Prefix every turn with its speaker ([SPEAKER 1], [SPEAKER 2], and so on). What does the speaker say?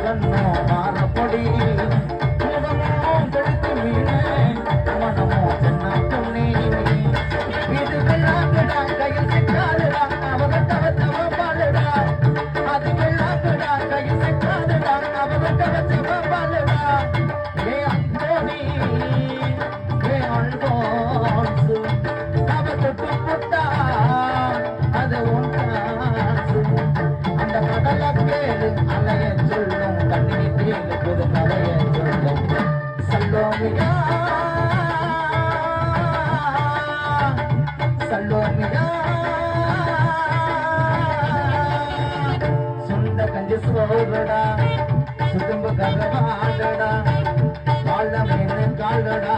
[SPEAKER 1] கண்ணோ மாறப்பொடி முகமோ கொடுத்து மீனே மனமோ சென்ன பொன்னே இது வெள்ளாக்கடா கையில் சிக்காதுடா அவங்க தவத்தவ பாடுடா அது வெள்ளாக்கடா கையில் சிக்காதுடா அவங்க தவத்தவ பாடுடா ஏ அந்தோனி ஏ அல்போன்சு அவ தொட்டு புட்டா அது ஒன்றாசு அந்த கடல கேளு அலைய சொல்லும் கண்ணி தேடு புது கதைய சொல்லும் சல்லோமியா சல்லோமியா சுண்ட கஞ்சி சோறுடா சுதும்பு கரவாடடா கால மீன் காலடா